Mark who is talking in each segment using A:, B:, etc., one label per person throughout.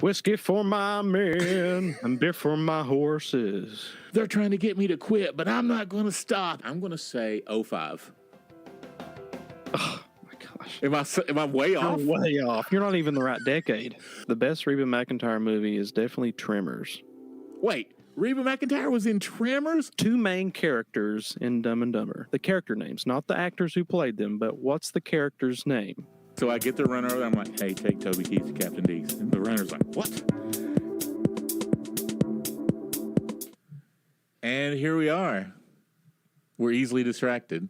A: Whiskey for my men and beer for my horses.
B: They're trying to get me to quit, but I'm not going to stop. I'm going to say 05.
A: Oh, my gosh.
B: Am I way off?
A: You're way off. You're not even the right decade. The best Reba McEntire movie is definitely Tremors.
B: Wait, Reba McEntire was in Tremors?
A: Two main characters in Dumb and Dumber. The character names, not the actors who played them, but what's the character's name?
B: So I get the runner over there. I'm like, hey, take Toby Keith to Captain D's. And the runner's like, what? And here we are. We're easily distracted.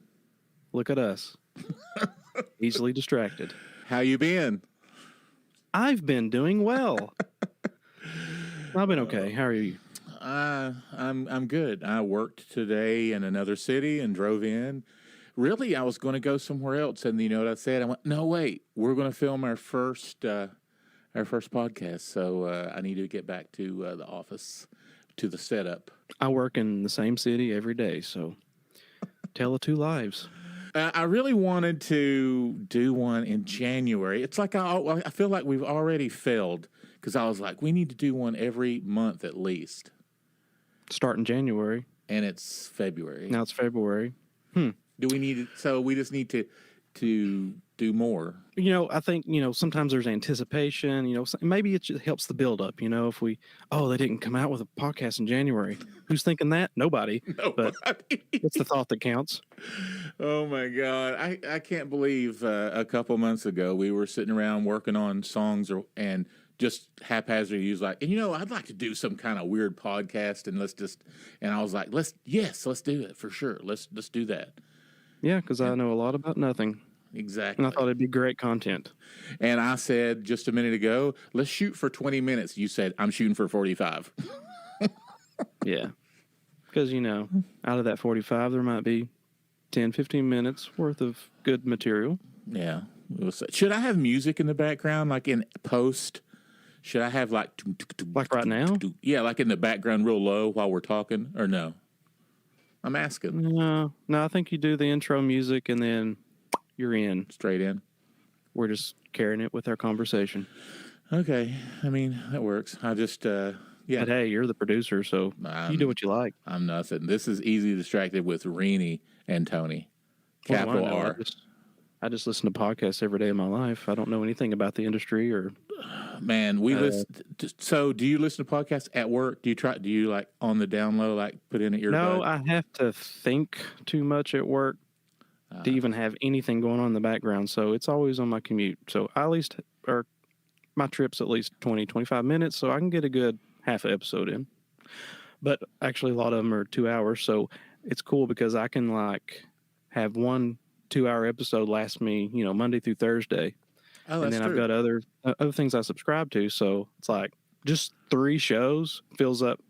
A: Look at us. Easily distracted.
B: How you been?
A: I've been doing well. I've been okay. How are you?
B: I'm good. I worked today in another city and drove in. Really, I was going to go somewhere else, and you know what I said? I went, no, wait, we're going to film our first podcast, so I need to get back to the office, to the setup.
A: I work in the same city every day, so tell of two lives.
B: I really wanted to do one in January. It's like I feel like we've already failed because I was like, we need to do one every month at least.
A: Start in January.
B: And it's February.
A: Now it's February.
B: Do we need it? So we just need to do more.
A: You know, I think, sometimes there's anticipation, maybe it just helps the build up, if they didn't come out with a podcast in January. Who's thinking that? Nobody. But it's the thought that counts.
B: Oh my God. I can't believe a couple months ago we were sitting around working on songs and just haphazardly use like, and I'd like to do some kind of weird podcast and I was like, let's do it for sure. Let's do that.
A: Yeah, because I know a lot about nothing.
B: Exactly.
A: And I thought it'd be great content.
B: And I said just a minute ago, let's shoot for 20 minutes. You said, I'm shooting for 45.
A: Yeah. Because, out of that 45, there might be 10, 15 minutes worth of good material.
B: Yeah. Should I have music in the background, like in post? Should I have like
A: right now?
B: Yeah, like in the background real low while we're talking, or no? I'm asking.
A: No, I think you do the intro music and then you're in.
B: Straight in.
A: We're just carrying it with our conversation.
B: Okay. I mean, that works. I just, yeah.
A: But hey, you're the producer, so you do what you like.
B: I'm nothing. This is Easy Distracted with Renny and Tony. Capital R.
A: I just listen to podcasts every day of my life. I don't know anything about the industry or.
B: Man, we listen. So, do you listen to podcasts at work? Do you like on the down low, like put in an earbud?
A: No, I have to think too much at work to even have anything going on in the background. So it's always on my commute. So my trip's at least 20, 25 minutes. So I can get a good half an episode in. But actually, a lot of them are 2 hours. So it's cool because I can have 1 2-hour episode last me, Monday through Thursday.
B: Oh,
A: and then I've got other things I subscribe to. So it's like just 3 shows fills up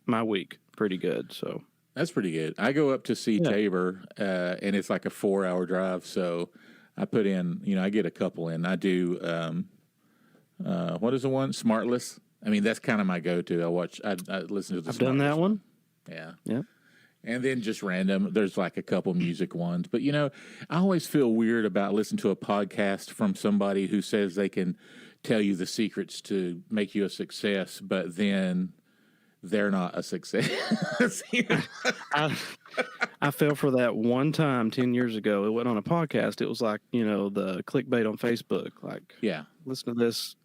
A: my week pretty good. So
B: that's pretty good. I go up to see Tabor, and it's like a 4-hour drive. So I put in, I get a couple in. I do, what is the one? Smartless. I mean, that's kind of my go-to. I listen to the
A: I've done that one.
B: Yeah.
A: Yeah.
B: And then just random, there's like a couple music ones. But, I always feel weird about listening to a podcast from somebody who says they can tell you the secrets to make you a success, but then they're not a success.
A: I fell for that one time 10 years ago. It went on a podcast. It was like, the clickbait on Facebook. Like,
B: yeah,
A: listen to this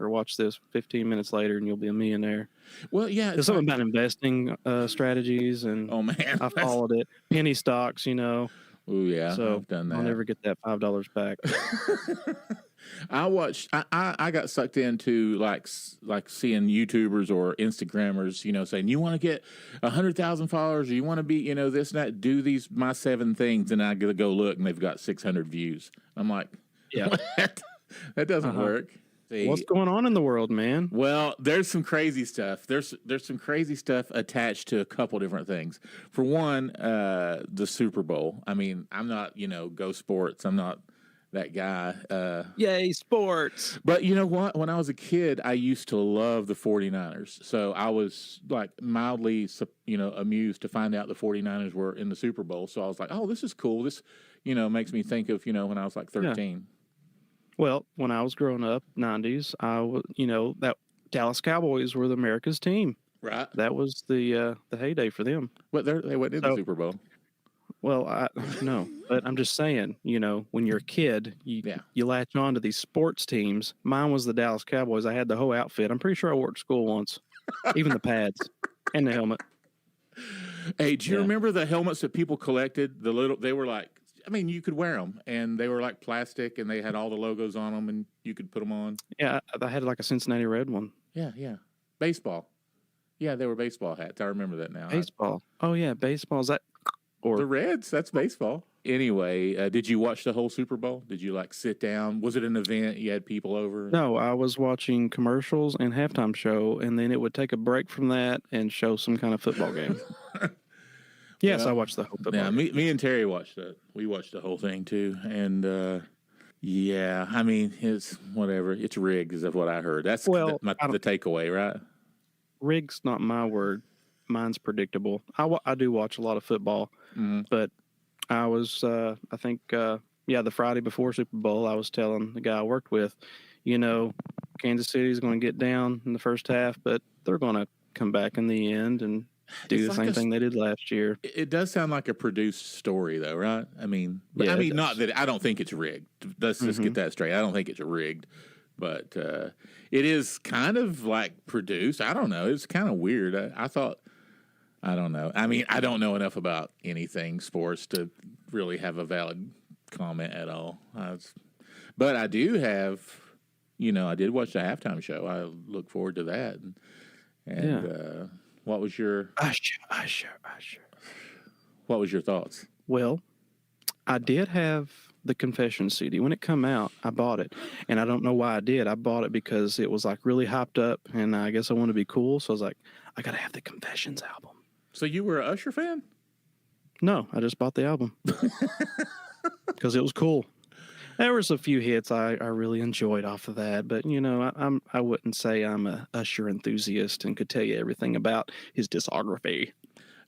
A: or watch this 15 minutes later and you'll be a millionaire.
B: Well, yeah.
A: There's something about investing strategies and
B: oh man,
A: I followed it. Penny stocks,
B: Oh yeah,
A: so
B: I've done that.
A: I'll never get that $5 back.
B: I got sucked into like seeing YouTubers or Instagrammers, saying you want to get 100,000 followers or you want to be, this and that, do my 7 things. And I go look and they've got 600 views. I'm like,
A: yeah,
B: that doesn't work. See,
A: what's going on in the world, man?
B: Well, there's some crazy stuff. There's some crazy stuff attached to a couple different things. For one, the Super Bowl. I mean, I'm not, go sports. I'm not that guy.
A: Yay, sports.
B: But you know what? When I was a kid, I used to love the 49ers. So I was like mildly, amused to find out the 49ers were in the Super Bowl. So I was like, oh, this is cool. This, makes me think of, when I was like 13.
A: Yeah. Well, when I was growing up, 90s, that Dallas Cowboys were the America's team.
B: Right.
A: That was the heyday for them.
B: But they went in the
A: So,
B: Super Bowl.
A: well, I no, but I'm just saying, when you're a kid, you
B: Yeah.
A: you latch on to these sports teams. Mine was the Dallas Cowboys. I had the whole outfit. I'm pretty sure I wore it to school once, even the pads and the helmet.
B: Hey, do you
A: Yeah.
B: remember the helmets that people collected? They were like, I mean, you could wear them, and they were like plastic, and they had all the logos on them, and you could put them on.
A: Yeah, I had like a Cincinnati Red one.
B: Yeah, yeah. Baseball. Yeah, they were baseball hats. I remember that now.
A: Baseball. Oh yeah, baseball. Is that
B: The
A: or
B: Reds, that's baseball. Anyway, did you watch the whole Super Bowl? Did you like sit down? Was it an event? You had people over?
A: no? I was watching commercials and halftime show, and then it would take a break from that and show some kind of football game. Yes, I watched the whole football.
B: Yeah,
A: game.
B: me and Terry watched it. We watched the whole thing too, and yeah, I mean, it's whatever. It's rigged, is what I heard. That's
A: Well,
B: the takeaway, right?
A: Rig's not my word. Mine's predictable. I do watch a lot of football, but I was I think the Friday before Super Bowl, I was telling the guy I worked with, Kansas City's going to get down in the first half, but they're going to come back in the end and do the same thing they did last year.
B: It does sound like a produced story, though, right? I mean,
A: Yeah,
B: not that I don't think it's rigged. Let's just get that straight. I don't think it's rigged, but it is kind of like produced. I don't know. It's kind of weird. I don't know. I mean, I don't know enough about anything sports to really have a valid comment at all. But I do have, I did watch the halftime show. I look forward to that. And what was your
A: Usher.
B: What was your thoughts?
A: Well, I did have the Confession CD. When it come out, I bought it. And I don't know why I did. I bought it because it was like really hyped up, and I guess I wanted to be cool. So I was like, I got to have the Confessions album.
B: So you were an Usher fan?
A: No, I just bought the album because it was cool. There was a few hits I really enjoyed off of that, but I wouldn't say I'm a Usher enthusiast and could tell you everything about his discography.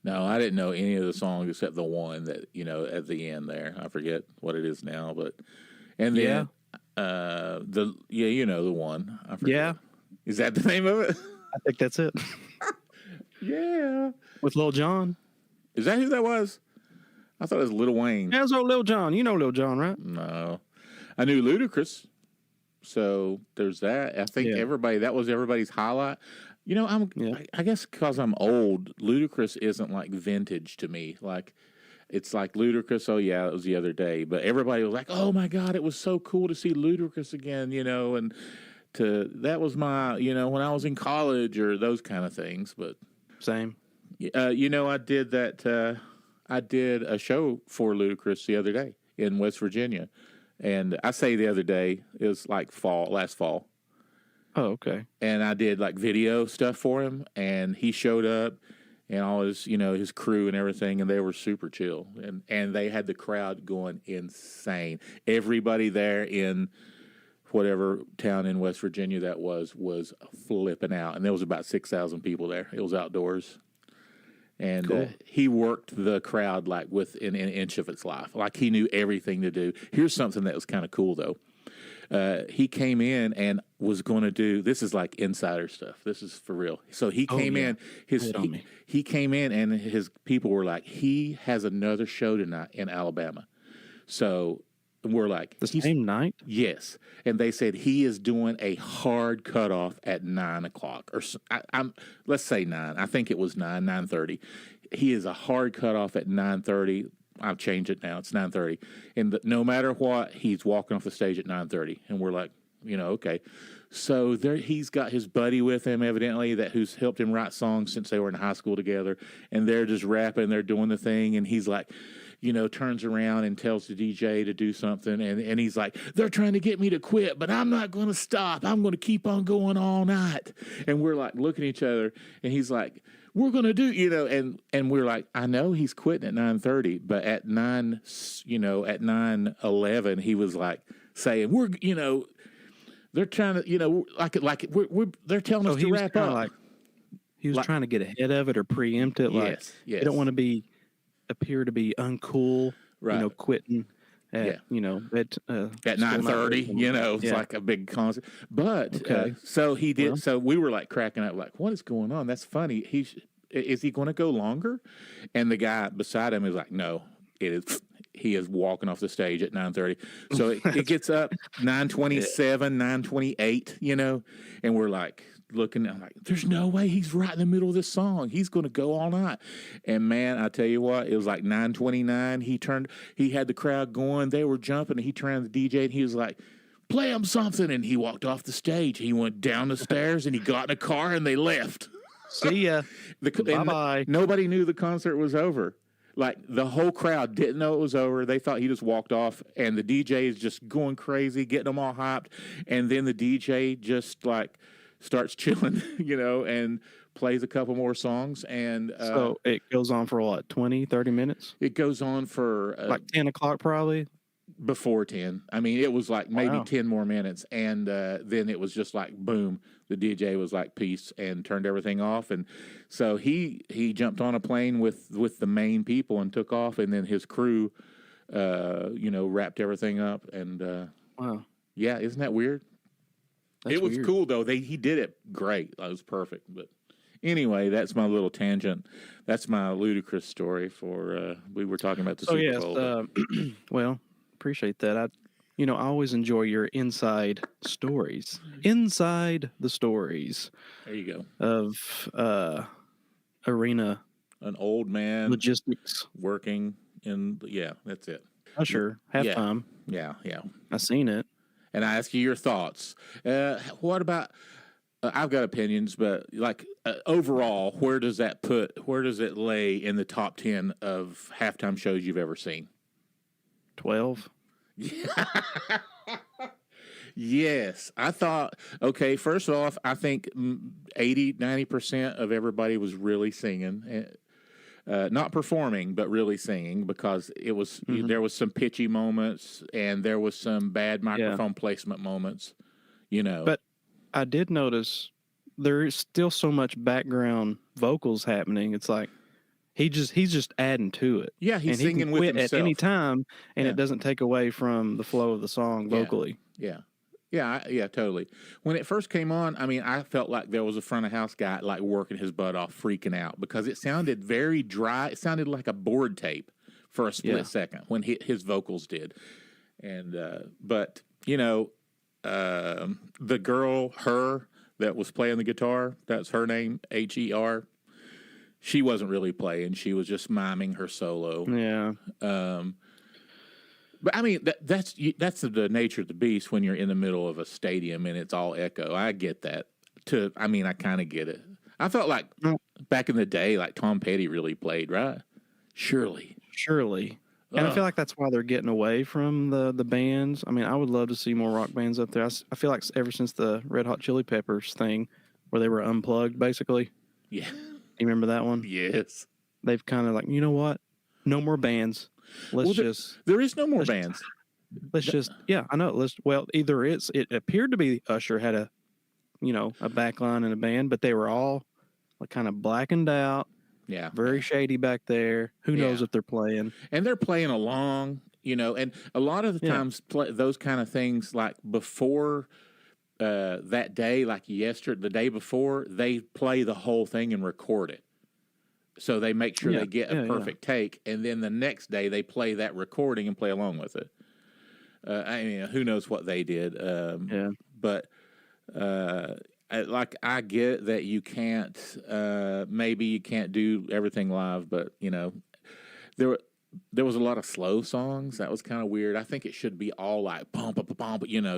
B: No, I didn't know any of the songs except the one that at the end there. I forget what it is now, but and then the one. I forget.
A: Yeah,
B: is that the name of it?
A: I think that's it.
B: Yeah,
A: with Lil Jon.
B: Is that who that was? I thought it was Lil Wayne.
A: Yeah, it was Lil Jon. You know Lil Jon, right?
B: No, I knew Ludacris. So there's that. I think that was everybody's highlight. I guess because I'm old, Ludacris isn't like vintage to me. Like, it's like Ludacris. Oh yeah, it was the other day. But everybody was like, "Oh my God, it was so cool to see Ludacris again." And that was my when I was in college or those kind of things. But
A: same.
B: I did that. I did a show for Ludacris the other day in West Virginia, and I say the other day, it was like last fall.
A: Oh, okay.
B: And I did like video stuff for him, and he showed up, and all his his crew and everything, and they were super chill, and they had the crowd going insane. Everybody there in whatever town in West Virginia that was flipping out, and there was about 6,000 people there. It was outdoors. And
A: cool.
B: He worked the crowd like within an inch of its life. Like he knew everything to do. Here's something that was kind of cool, though. He came in and was going to do, this is like insider stuff. This is for real. So he came in, he came in and his people were like, he has another show tonight in Alabama. So we're like,
A: the same night?
B: Yes. And they said he is doing a hard cutoff at 9 o'clock. Or let's say 9. I think it was 9:30. He is a hard cutoff at 9:30. I've changed it now. It's 9:30. And no matter what, he's walking off the stage at 9:30. And we're like, okay. So he's got his buddy with him, evidently, who's helped him write songs since they were in high school together. And they're just rapping. They're doing the thing. And he's like, turns around and tells the DJ to do something. And he's like, they're trying to get me to quit, but I'm not going to stop. I'm going to keep on going all night. And we're like looking at each other. And he's like, we're going to do, and we're like, I know he's quitting at 9:30, but at 9:11, he was like saying, they're trying to, they're telling us to wrap up.
A: He was trying to get ahead of it or preempt it.
B: Yes.
A: They don't want to appear to be uncool,
B: right.
A: Quitting
B: Yeah. At
A: school night
B: 9:30,
A: rhythm.
B: it's
A: Yeah.
B: like a big concert. But
A: Okay.
B: so he did.
A: Well,
B: So we were like cracking up, like, what is going on? That's funny. Is he going to go longer? And the guy beside him is like, no, it is. He is walking off the stage at 9:30. So it gets up
A: yeah.
B: 9:27, 9:28, and we're like looking. I'm like, there's no way he's right in the middle of this song. He's going to go all night. And man, I tell you what, it was like 9:29. He had the crowd going. They were jumping. And he turned to the DJ and he was like, play him something. And he walked off the stage. He went down the stairs and he got in a car and they left.
A: See ya. Bye-bye.
B: Nobody knew the concert was over. Like the whole crowd didn't know it was over. They thought he just walked off, and the DJ is just going crazy, getting them all hyped. And then the DJ just like starts chilling, and plays a couple more songs. And
A: So it goes on for what, 20, 30 minutes?
B: it goes on for
A: Like 10 o'clock probably?
B: before 10. I mean, it was like maybe
A: Wow.
B: 10 more minutes. And then it was just like, boom, the DJ was like, peace, and turned everything off. And so he jumped on a plane with the main people and took off. And then his crew, wrapped everything up. And
A: Wow.
B: yeah, isn't that weird?
A: That's
B: It was
A: weird.
B: cool, though. He did it great. It was perfect. But anyway, that's my little tangent. That's my ludicrous story for, we were talking about the
A: So
B: Super
A: yes,
B: Bowl.
A: well, appreciate that. I always enjoy your inside stories. Inside the stories
B: There you go.
A: of arena
B: An old man
A: logistics.
B: working yeah, that's it.
A: Oh, sure.
B: Yeah.
A: Halftime.
B: Yeah.
A: I seen it.
B: And I ask you your thoughts. What about, I've got opinions, but like overall, where does it lay in the top 10 of halftime shows you've ever seen?
A: 12.
B: Yes. I thought, okay, first off, I think 80-90% of everybody was really singing. Not performing, but really singing, because it was there was some pitchy moments and there was some bad microphone placement moments,
A: But I did notice there is still so much background vocals happening. It's like he's just adding to it.
B: Yeah, he's
A: and he
B: singing
A: can
B: with
A: quit
B: himself
A: at any time, and
B: Yeah.
A: it doesn't take away from the flow of the song vocally.
B: Yeah, totally. When it first came on, I mean, I felt like there was a front of house guy like working his butt off, freaking out, because it sounded very dry. It sounded like a board tape for a split second when his vocals did. And but the girl, that was playing the guitar, that's her name, Her. She wasn't really playing; she was just miming her solo.
A: Yeah.
B: But I mean, that's the nature of the beast when you're in the middle of a stadium and it's all echo. I get that. I kind of get it. I felt like back in the day, like Tom Petty really played, right? Surely.
A: And I feel like that's why they're getting away from the bands. I mean, I would love to see more rock bands up there. I feel like ever since the Red Hot Chili Peppers thing, where they were unplugged, basically.
B: Yeah.
A: You remember that one?
B: Yes.
A: They've kind of like, you know what? No more bands.
B: There is no more bands.
A: Yeah, I know. Either it appeared to be Usher had a backline and a band, but they were all like kind of blackened out.
B: Yeah.
A: Very shady back there. Who knows if they're playing?
B: And they're playing along, and a lot of the times those kind of things, like before that day, like the day before, they play the whole thing and record it. So they make sure they get a perfect take, and then the next day they play that recording and play along with it. I mean, who knows what they did? But I get that you can't. Maybe you can't do everything live, but there was a lot of slow songs. That was kind of weird. I think it should be all like bump,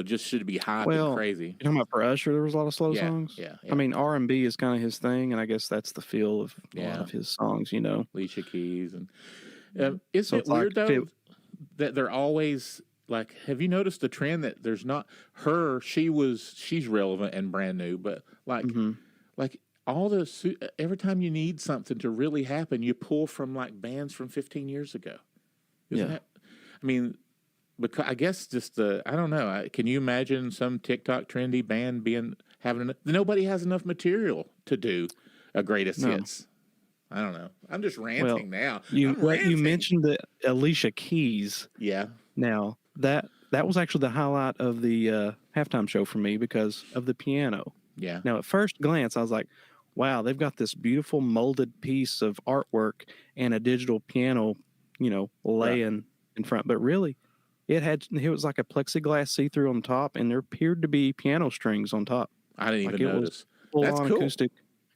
B: just should be hype and crazy.
A: You're talking about for Usher, there was a lot of slow songs?
B: Yeah.
A: I mean, R&B is kind of his thing, and I guess that's the feel of a lot of his songs,
B: Alicia Keys. And isn't it weird, though, that they're always, like, have you noticed the trend that there's not her, she's relevant and brand new, but like every time you need something to really happen, you pull from like bands from 15 years ago. Isn't that? I mean, because I guess I don't know. Can you imagine some TikTok trendy band nobody has enough material to do a greatest hits? I don't know. I'm just ranting now.
A: You mentioned the Alicia Keys.
B: Yeah.
A: Now that was actually the highlight of the halftime show for me because of the piano.
B: Yeah.
A: Now, at first glance, I was like, wow, they've got this beautiful molded piece of artwork and a digital piano,
B: Right.
A: laying in front. But really, it was like a plexiglass see-through on top, and there appeared to be piano strings on top.
B: I didn't
A: Like
B: even
A: it was
B: notice.
A: full
B: That's
A: on
B: cool.
A: acoustic.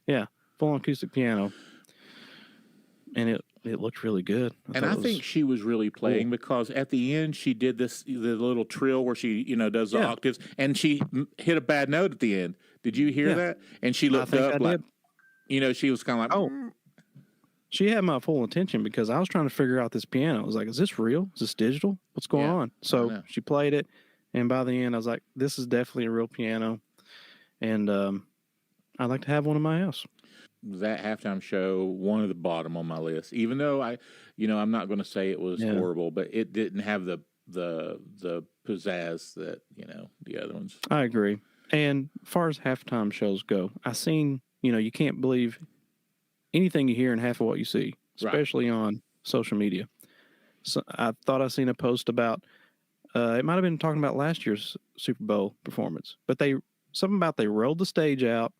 A: Yeah, full on acoustic piano. And it looked really good.
B: And I think she was really playing because at the end she did the little trill where she does the octaves, and she hit a bad note at the end. Did you hear that? And she looked up like, she was kind of like,
A: oh. She had my full attention because I was trying to figure out this piano. I was like, is this real? Is this digital? What's going on? So she played it, and by the end, I was like, this is definitely a real piano, and I'd like to have one in my house.
B: That halftime show, one of the bottom on my list. Even though I'm not going to say it was horrible, but it didn't have the pizzazz that the other ones.
A: I agree. And as far as halftime shows go, I seen you can't believe anything you hear and half of what you see, especially on social media. So I thought I seen a post about it might have been talking about last year's Super Bowl performance, but they rolled the stage out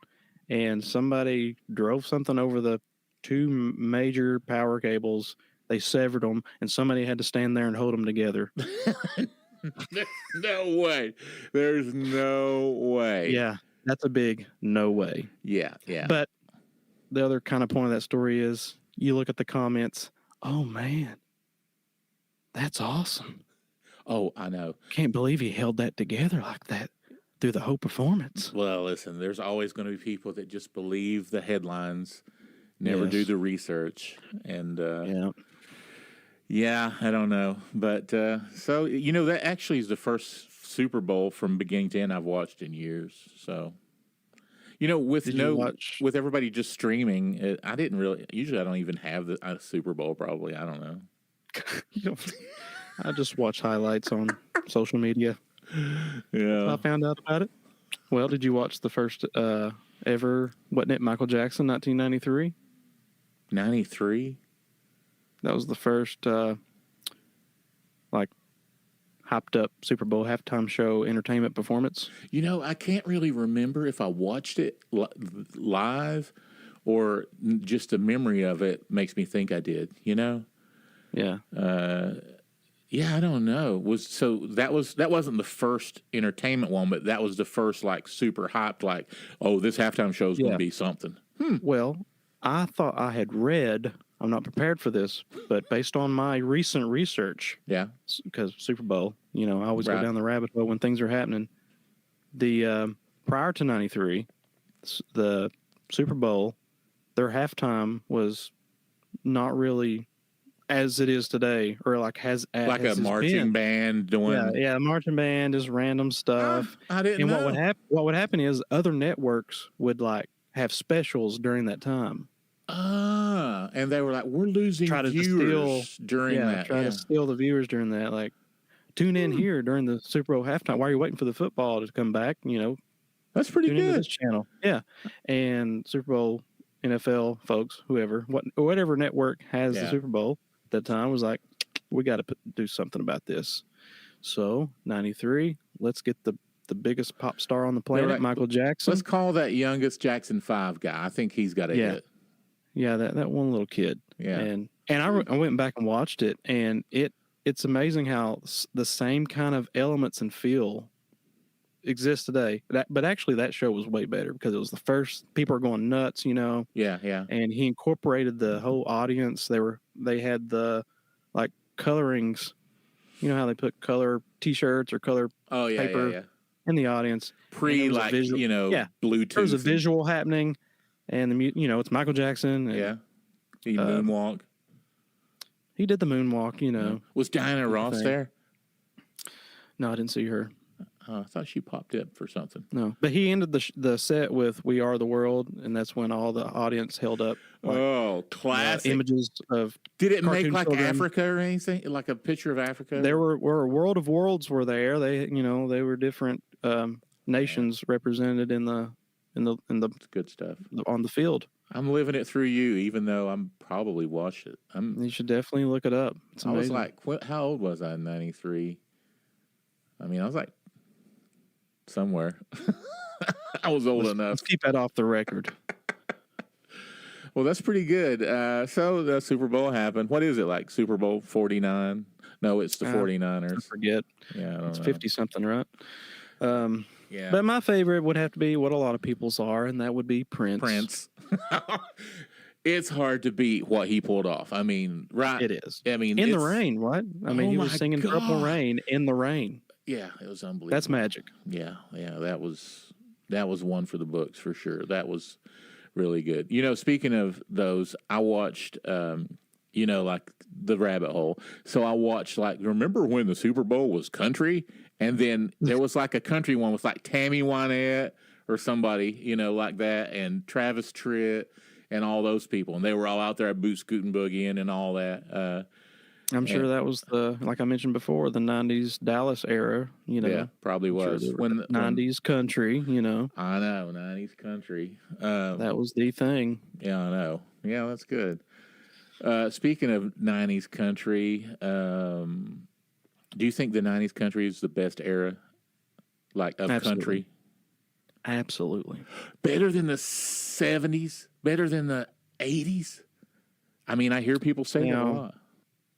A: and somebody drove something over the two major power cables. They severed them, and somebody had to stand there and hold them together.
B: No way. There's no way.
A: Yeah, that's a big no way.
B: Yeah, yeah.
A: But the other kind of point of that story is you look at the comments. Oh, man, that's awesome.
B: Oh, I know.
A: Can't believe he held that together like that through the whole performance.
B: Well, listen, there's always going to be people that just believe the headlines, never do the research. And yeah, I don't know. But so, that actually is the first Super Bowl from beginning to end I've watched in years. So, with everybody just streaming, I didn't really, usually I don't even have the Super Bowl probably. I don't know.
A: I just watch highlights on social media.
B: Yeah.
A: I found out about it. Well, did you watch the first ever, wasn't it Michael Jackson, 1993?
B: 93?
A: That was the first, hyped up Super Bowl halftime show entertainment performance.
B: I can't really remember if I watched it live or just a memory of it makes me think I did,
A: Yeah.
B: Yeah, I don't know. That wasn't the first entertainment one, but that was the first super hyped this halftime show is going to be something.
A: Well, I thought I had read, I'm not prepared for this, but based on my recent research, because Super Bowl, I always go down the rabbit hole when things are happening. The prior to 93, the Super Bowl, their halftime was not really as it is today, or has
B: a marching band doing.
A: Yeah, marching band is random stuff.
B: I didn't know.
A: What would happen is other networks would have specials during that time.
B: And they were like, we're losing viewers during that.
A: Try to steal the viewers during that. Tune in here during the Super Bowl halftime. While you're waiting for the football to come back,
B: that's pretty good.
A: Into this channel, yeah. And Super Bowl, NFL folks, whatever network has the Super Bowl at that time was like, we got to do something about this. So 93, let's get the biggest pop star on the planet, Michael Jackson.
B: Let's call that youngest Jackson 5 guy. I think he's got a hit.
A: Yeah, that one little kid. Yeah, and I went back and watched it, and it's amazing how the same kind of elements and feel exist today. But actually, that show was way better because it was the first. People are going nuts, Yeah,
B: yeah.
A: And he incorporated the whole audience. They had the colorings. You know how they put color T-shirts or color paper in the audience.
B: Bluetooth.
A: There was a visual happening. And it's Michael Jackson. And,
B: he moonwalk.
A: He did the moonwalk.
B: Was Diana Ross there?
A: No, I didn't see her.
B: I thought she popped up for something.
A: No, but he ended the set with "We Are the World," and that's when all the audience held up.
B: Classic
A: images of.
B: Did it make
A: children.
B: Africa or anything? Like a picture of Africa?
A: There were World of Worlds were there. They were different nations represented in the
B: It's good stuff.
A: on the field.
B: I'm living it through you, even though I'm probably watched it.
A: You should definitely look it up. It's amazing.
B: I was like, how old was I in '93? I mean, I was like somewhere. I was old enough.
A: Let's keep that off the record.
B: Well, that's pretty good. So the Super Bowl happened. What is it, like Super Bowl 49? No, it's the 49ers.
A: I forget.
B: Yeah, I don't know.
A: It's 50-something, right?
B: Yeah.
A: But my favorite would have to be what a lot of people's are, and that would be Prince.
B: Prince. It's hard to beat what he pulled off. I mean, right?
A: It is.
B: I mean,
A: in the rain, what? I mean, he was singing Purple Rain in the rain.
B: Yeah, it was unbelievable.
A: That's magic.
B: Yeah, that was one for the books for sure. That was really good. You know, speaking of those, I watched, like the rabbit hole. So I watched, like, remember when the Super Bowl was country? And then there was like a country one with like Tammy Wynette or somebody, like that, and Travis Tritt and all those people. And they were all out there at Boot Scootin' Boogieing and all that.
A: I'm sure that was like I mentioned before, the 90s Dallas era,
B: Yeah, probably was.
A: Sure when 90s country,
B: I know, 90s country.
A: That was the thing.
B: Yeah, I know. Yeah, that's good. Speaking of 90s country, do you think the 90s country is the best era, like, of country?
A: Absolutely.
B: Better than the 70s? Better than the 80s? I mean, I hear people say that a lot.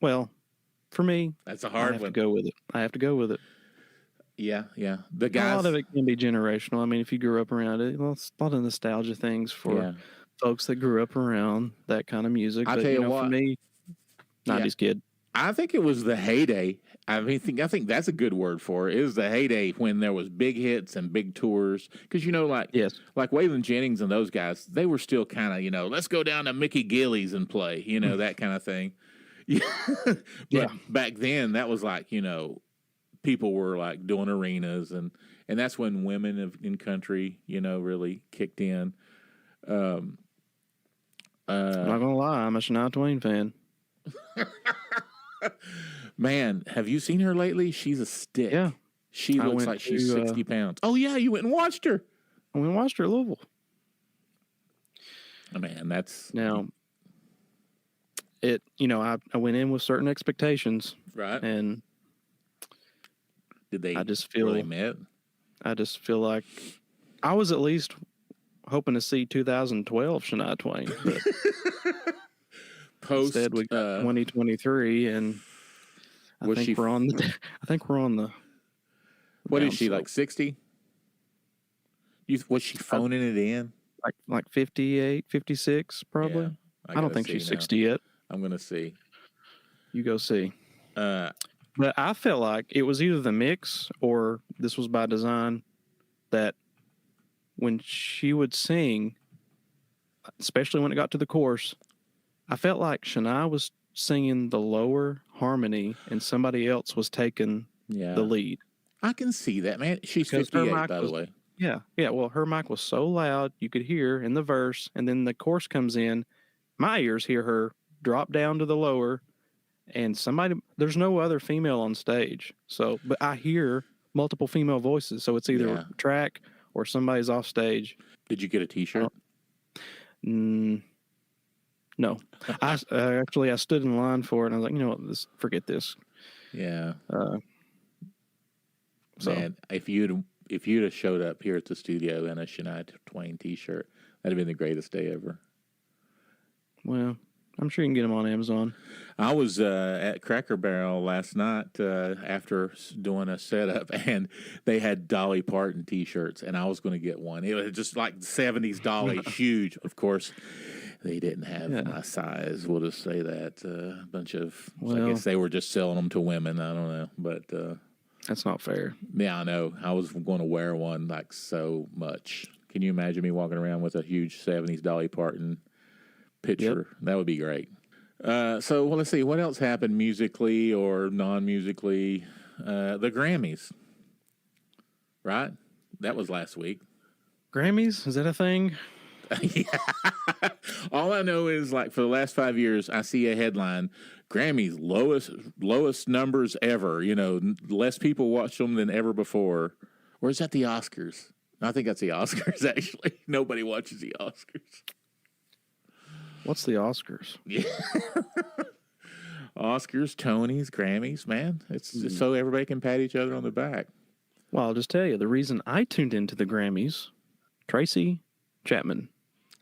A: Well, for me,
B: that's a hard one.
A: I have to go with it.
B: Yeah. A
A: lot of it can be generational. I mean, if you grew up around it, it's a lot of nostalgia things for folks that grew up around that kind of music.
B: I'll tell you what,
A: for me, 90s kid.
B: I think it was the heyday. I think that's a good word for it. It was the heyday when there was big hits and big tours. Because, like Waylon Jennings and those guys, they were still kind of, let's go down to Mickey Gilley's and play, that kind of thing. But back then, that was like, people were like doing arenas, and that's when women in country, really kicked in.
A: I'm not gonna lie, I'm a Shania Twain fan.
B: Man, have you seen her lately? She's a stick.
A: Yeah,
B: she looks like she's 60 pounds. Oh yeah, you went and watched her.
A: I went and watched her at Louisville.
B: Oh, man, that's
A: now. I went in with certain expectations,
B: right?
A: And
B: did they?
A: I just feel
B: really met?
A: I just feel like I was at least hoping to see 2012 Shania Twain.
B: Post,
A: instead, we got 2023, and I think we're on the.
B: What is she, like 60? Was she phoning it in?
A: Like 58, 56, probably.
B: Yeah,
A: I don't think she's 60 yet.
B: I'm going to see.
A: You go see. But I felt like it was either the mix or this was by design, that when she would sing, especially when it got to the chorus, I felt like Shania was singing the lower harmony and somebody else was taking the lead.
B: I can see that, man. She's 58, by the way.
A: Yeah. Well, her mic was so loud you could hear in the verse, and then the chorus comes in. My ears hear her drop down to the lower, and there's no other female on stage. So, but I hear multiple female voices, so it's either a track or somebody's off stage.
B: Did you get a T-shirt?
A: No. I stood in line for it, and I was like, forget this.
B: Yeah. Man, if you'd have showed up here at the studio in a Shania Twain T-shirt, that'd have been the greatest day ever.
A: Well, I'm sure you can get them on Amazon.
B: I was at Cracker Barrel last night after doing a setup, and they had Dolly Parton T-shirts, and I was going to get one. It was just like 70s Dolly, huge. Of course, they didn't have my size. We'll just say that. A bunch of, I guess they were just selling them to women. I don't know, but
A: that's not fair.
B: Yeah, I know. I was going to wear one like so much. Can you imagine me walking around with a huge 70s Dolly Parton picture? Yep. That would be great. So let's see. What else happened musically or non-musically? The Grammys. Right? That was last week.
A: Grammys? Is that a thing?
B: Yeah. All I know is, like, for the last 5 years, I see a headline, Grammys lowest numbers ever. Less people watch them than ever before. Or is that the Oscars? I think that's the Oscars. Actually, nobody watches the Oscars.
A: What's the Oscars?
B: Yeah, Oscars, Tonys, Grammys. Man, it's just so everybody can pat each other on the back.
A: Well, I'll just tell you the reason I tuned into the Grammys, Tracy Chapman.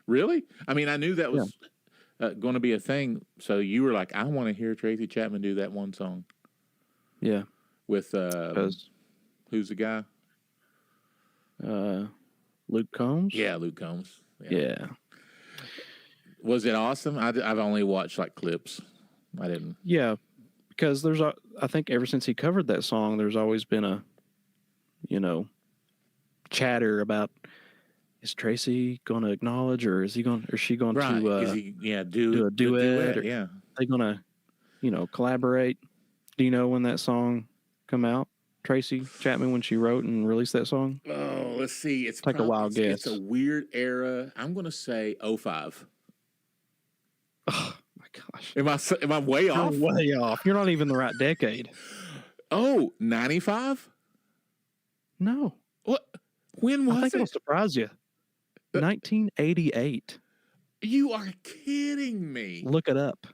B: Really? I mean, I knew that was going to be a thing. So you were like, I want to hear Tracy Chapman do that one song.
A: Yeah.
B: With who's the guy?
A: Luke Combs.
B: Yeah, Luke Combs.
A: Yeah.
B: Was it awesome? I've only watched like clips. I didn't.
A: Yeah, because I think ever since he covered that song, there's always been a, chatter about, is Tracy going to acknowledge, or is she going to do a duet, or are they going to, collaborate? Do you know when that song come out? Tracy Chapman, when she wrote and released that song?
B: Oh, let's see. It's
A: like a wild guess.
B: It's a weird era. I'm going to say 05.
A: Oh my gosh.
B: Am I way off?
A: You're way off. You're not even the right decade.
B: Oh, 95?
A: No.
B: What? When was it?
A: I think it'll surprise you. 1988.
B: You are kidding me.
A: Look it up.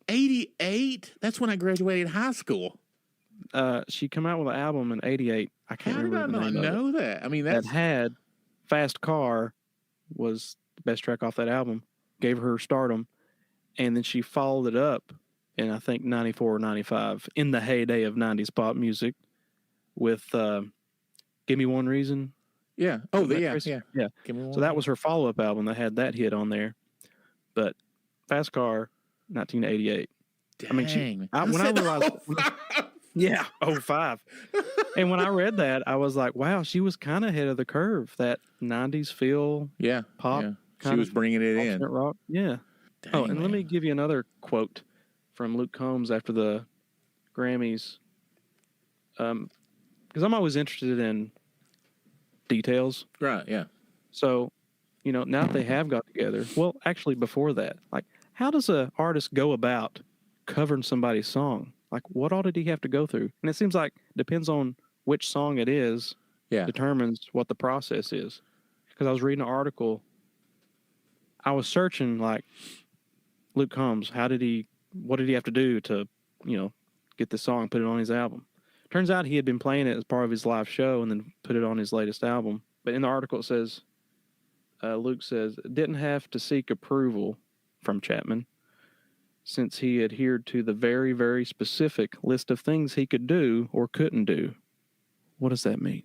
B: 88? That's when I graduated high school.
A: She came out with an album in 88. I can't remember the name of it.
B: How did I not know that? I mean, that
A: had Fast Car was the best track off that album. Gave her stardom. And then she followed it up in, I think, 94 or 95, in the heyday of 90s pop music, with Give Me One Reason.
B: Yeah. Oh, yeah. Give me one.
A: So that was her follow-up album that had that hit on there. But Fast Car, 1988.
B: Dang.
A: I mean, when I realized... Yeah, 05. And when I read that, I was like, wow, she was kind of ahead of the curve. That 90s feel, pop.
B: Yeah. She was bringing it in.
A: Rock. Yeah.
B: Dang,
A: and let me give you another quote from Luke Combs after the Grammys. Because I'm always interested in details.
B: Right, yeah.
A: So, now that they have got together, well, actually before that, like, how does an artist go about covering somebody's song? Like, what all did he have to go through? And it seems like depends on which song it is, determines what the process is. Because I was reading an article, I was searching, like, Luke Combs, what did he have to do to, get this song, put it on his album? Turns out he had been playing it as part of his live show and then put it on his latest album. But in the article it says, Luke says, didn't have to seek approval from Chapman since he adhered to the very, very specific list of things he could do or couldn't do. What does that mean?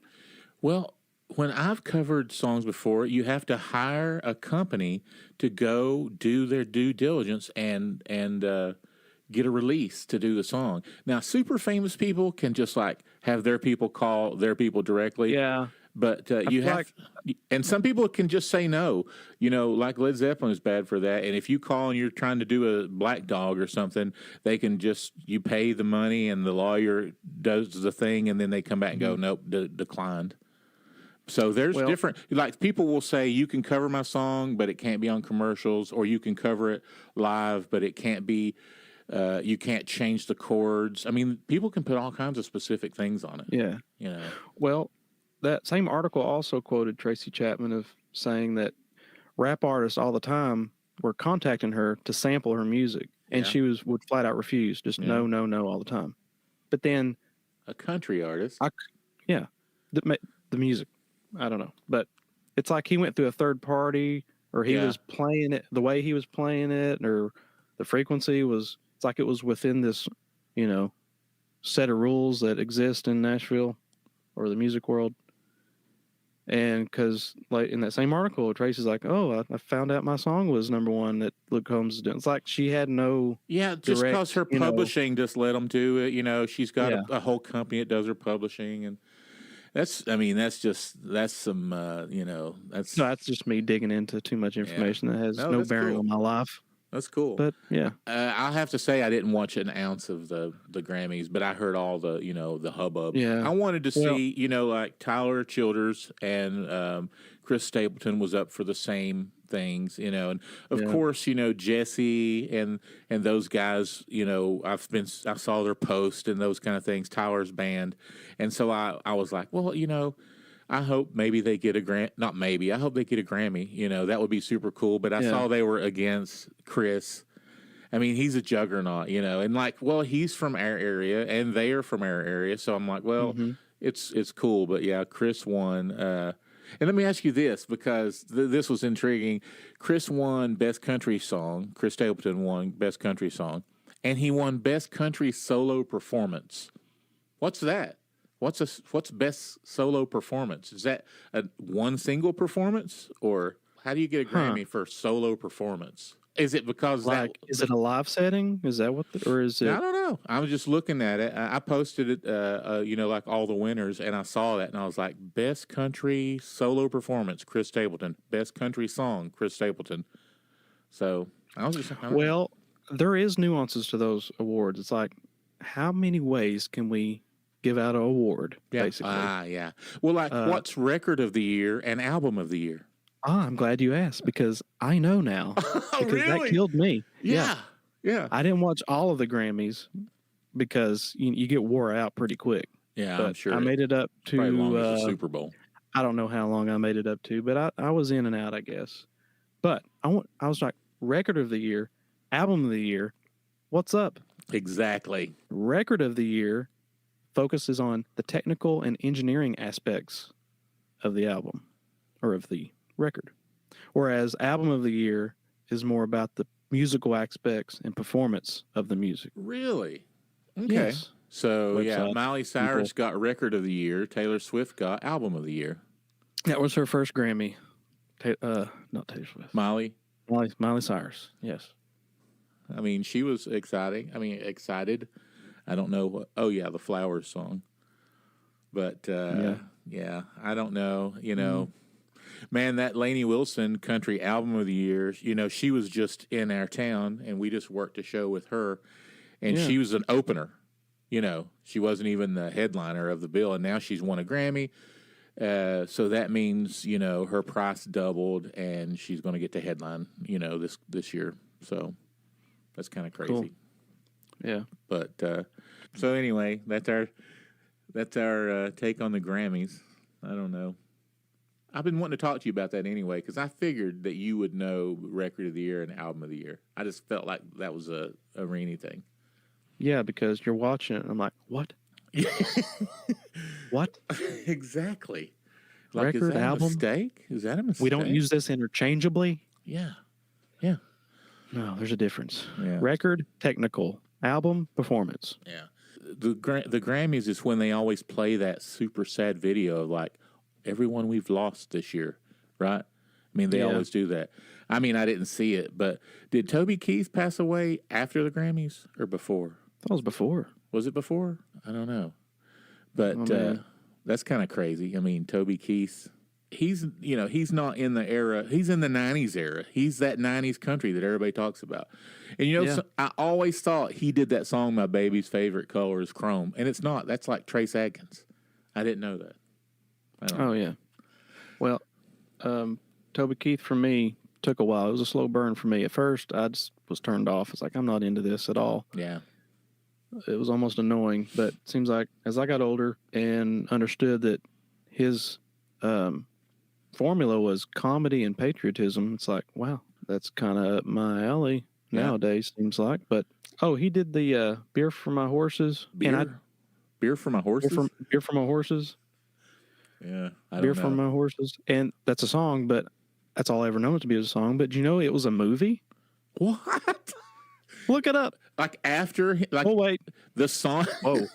B: Well, when I've covered songs before, you have to hire a company to go do their due diligence and get a release to do the song. Now, super famous people can just like have their people call their people directly.
A: Yeah.
B: But you have, and some people can just say no. Like Led Zeppelin is bad for that. And if you call and you're trying to do a Black Dog or something, they can you pay the money and the lawyer does the thing, and then they come back and go, nope, declined. So there's different, like people will say you can cover my song, but it can't be on commercials, or you can cover it live, but it can't be, you can't change the chords. I mean, people can put all kinds of specific things on it.
A: Yeah. Well, that same article also quoted Tracy Chapman of saying that rap artists all the time were contacting her to sample her music, and she would flat out refuse, just no all the time. But then
B: a country artist,
A: the music, I don't know, but it's like he went through a third party, or he was playing it the way he was playing it, or the frequency was. It's like it was within this, set of rules that exist in Nashville or the music world. And because, like, in that same article, Tracy's like, oh, I found out my song was number one that Luke Combs is doing. It's like she had no
B: just because her publishing just let them do it. She's got a whole company that does her publishing. And that's some, that's...
A: No, that's just me digging into too much information that has no bearing on my life.
B: That's cool.
A: But, yeah.
B: I'll have to say I didn't watch an ounce of the Grammys, but I heard all the, the hubbub.
A: Yeah.
B: I wanted to see, like Tyler Childers and Chris Stapleton was up for the same things, and of course, Jesse and those guys, I saw their post and those kind of things, Tyler's band. And so I was like, well, I hope maybe they get a not maybe, I hope they get a Grammy. You know, that would be super cool. But I
A: Yeah.
B: saw they were against Chris. I mean, he's a juggernaut, you know, and like, well, he's from our area and they are from our area. So I'm like, well, it's cool. But yeah, Chris won. And let me ask you this, because this was intriguing. Chris won Best Country Song. Chris Stapleton won Best Country Song. And he won Best Country Solo Performance. What's that? What's Best Solo Performance? Is that one single performance? Or how do you get a Grammy for solo performance? Is it because
A: is it a live setting? Is that what, or is it?
B: I don't know. I was just looking at it. I posted it, you know, like all the winners, and I saw that, and I was like, Best Country Solo Performance, Chris Stapleton. Best Country Song, Chris Stapleton. So I was just
A: well, there is nuances to those awards. It's like, how many ways can we give out an award?
B: Yeah.
A: Basically.
B: Yeah. Well, like, what's Record of the Year and Album of the Year?
A: I'm glad you asked, because I know now. Because
B: really?
A: that killed me.
B: Yeah.
A: I didn't watch all of the Grammys because you get wore out pretty quick.
B: Yeah,
A: but
B: I'm sure.
A: I made it up to
B: probably long as the Super Bowl.
A: I don't know how long I made it up to, but I was in and out, I guess. But I was like, Record of the Year, Album of the Year, what's up?
B: Exactly.
A: Record of the Year focuses on the technical and engineering aspects of the album or of the record, whereas Album of the Year is more about the musical aspects and performance of the music.
B: Really? Okay.
A: Yes.
B: So yeah, Miley Cyrus got Record of the Year. Taylor Swift got Album of the Year.
A: That was her first Grammy. Not Taylor Swift.
B: Miley
A: Cyrus. Yes.
B: I mean, she was excited. I don't know what. Oh yeah, the Flowers song. But yeah, I don't know. You know. Man, that Lainey Wilson Country Album of the Year, you know, she was just in our town, and we just worked a show with her, and she was an opener. You know, she wasn't even the headliner of the bill, and now she's won a Grammy. So that means, you know, her price doubled, and she's going to get to headline, you know, this year. So that's kind of crazy.
A: Cool. Yeah.
B: But so anyway, that's our take on the Grammys. I don't know. I've been wanting to talk to you about that anyway, because I figured that you would know Record of the Year and Album of the Year. I just felt like that was a Renny thing.
A: Yeah, because you're watching it, and I'm like, what? What?
B: Exactly. Like,
A: Record,
B: is that
A: album?
B: A mistake? Is that a mistake?
A: We don't use this interchangeably?
B: Yeah.
A: No, there's a difference.
B: Yeah.
A: Record, technical. Album, performance.
B: Yeah. The Grammys is when they always play that super sad video of like, everyone we've lost this year, right? I mean, they always do that. I mean, I didn't see it, but did Toby Keith pass away after the Grammys or before?
A: That was before.
B: Was it before? I don't know. But that's kind of crazy. I mean, Toby Keith, he's not in the era. He's in the 90s era. He's that 90s country that everybody talks about. And, you know, I always thought he did that song, My Baby's Favorite Color is Chrome. And it's not. That's like Trace Adkins. I didn't know that.
A: Oh, yeah. Well, Toby Keith for me took a while. It was a slow burn for me. At first, I just was turned off. It's like, I'm not into this at all.
B: Yeah.
A: It was almost annoying, but it seems like as I got older and understood that his formula was comedy and patriotism, it's like, wow, that's kind of up my alley nowadays, seems like. But, he did the Beer for My Horses.
B: Beer for My Horses?
A: Beer for My Horses.
B: Yeah,
A: Beer for My Horses. And that's a song, but that's all I ever known it to be as a song. But you know, it was a movie.
B: What?
A: Look it up.
B: Like after, like,
A: oh wait,
B: the song.
A: Whoa,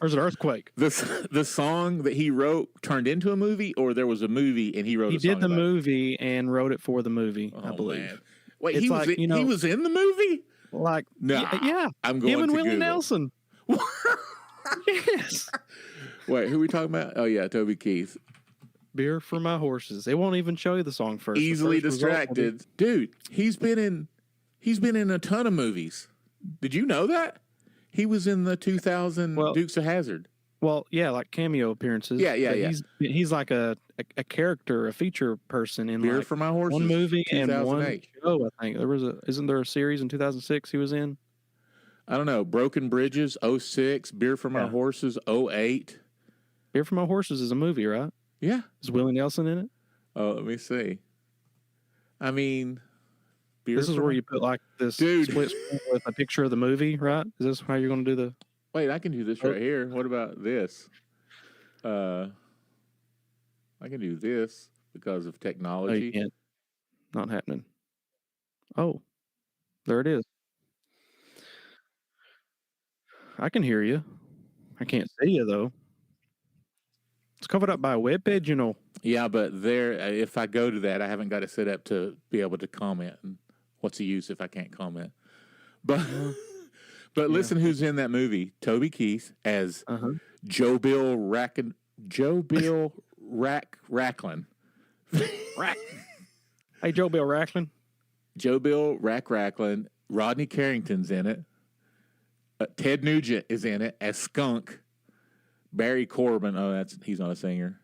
A: there's an earthquake.
B: The song that he wrote turned into a movie, or there was a movie and he wrote.
A: He did the movie and wrote it for the movie. I believe. Man.
B: Wait, he was in the movie.
A: Like,
B: no,
A: yeah,
B: I'm going
A: him and
B: to
A: Willie
B: Google.
A: Nelson. Yes.
B: Wait, who are we talking about? Oh yeah, Toby Keith.
A: Beer for My Horses. They won't even show you the song first.
B: Easily distracted, dude. He's been in a ton of movies. Did you know that? He was in the 2000 Dukes of Hazzard.
A: Well, yeah, like cameo apperances.
B: Yeah.
A: He's like a character, a feature person in
B: Beer for My Horses,
A: one movie and one show. I think isn't there a series in 2006 he was in?
B: I don't know. Broken Bridges, 06. Beer for My Horses, 08.
A: Beer for My Horses is a movie, right?
B: Yeah.
A: Is Willie Nelson in it?
B: Oh, let me see. I mean, beer
A: This is
B: from
A: where you put like this
B: Dude.
A: split screen with a picture of the movie, right? Is this how you're going to do the?
B: Wait, I can do this
A: Oh.
B: right here. What about this? I can do this because of
A: No, you
B: technology.
A: can't. Not happening. Oh, there it is. I can hear you. I can't see you though. It's covered up by a web page, you know.
B: Yeah, but there, if I go to that, I haven't got it set up to be able to comment. And what's the use if I can't comment? But but listen, who's in that movie? Toby Keith as Joe Bill Racklin.
A: Hey, Joe Bill Racklin.
B: Joe Bill Racklin. Rodney Carrington's in it. Ted Nugent is in it as Skunk. Barry Corbin. Oh, he's not a singer.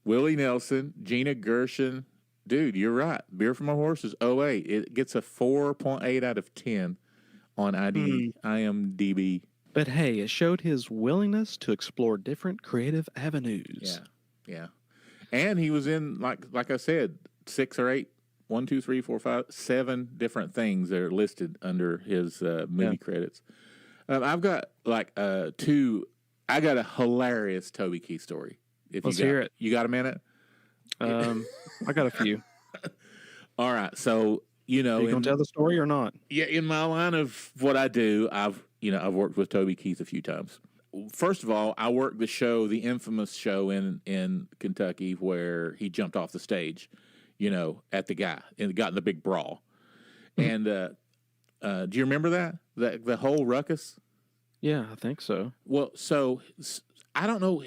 B: Willie Nelson, Gina Gershon. Dude, you're right. Beer from a Horse is 08. It gets a 4.8 out of 10 on IMDb.
A: But hey, it showed his willingness to explore different creative avenues.
B: Yeah. And he was in, like I said, 6 or 8, 1, 2, 3, 4, 5, 7 different things that are listed under his movie credits. I've got two. I got a hilarious Toby Keith story.
A: Let's hear it.
B: You got a minute?
A: I got a few.
B: All right. So,
A: Are you going to tell the story or not?
B: Yeah, in my line of what I do, I've worked with Toby Keith a few times. First of all, I worked the infamous show in Kentucky where he jumped off the stage, at the guy and got in the big brawl. And do you remember that the whole ruckus?
A: Yeah, I think so.
B: Well, so I don't know.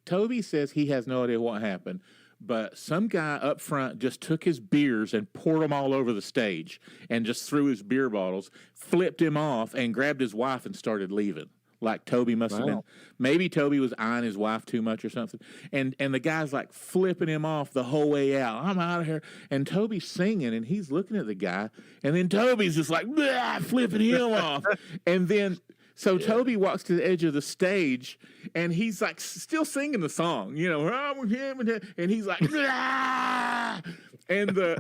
B: Toby says he has no idea what happened, but some guy up front just took his beers and poured them all over the stage and just threw his beer bottles, flipped him off, and grabbed his wife and started leaving. Like Toby must have been. Maybe Toby was eyeing his wife too much or something. And the guy's like flipping him off the whole way out. I'm out of here. And Toby's singing and he's looking at the guy. And then Toby's just like flipping him off. And then Toby walks to the edge of the stage, and he's like still singing the song, I'm with him, and he's like, and then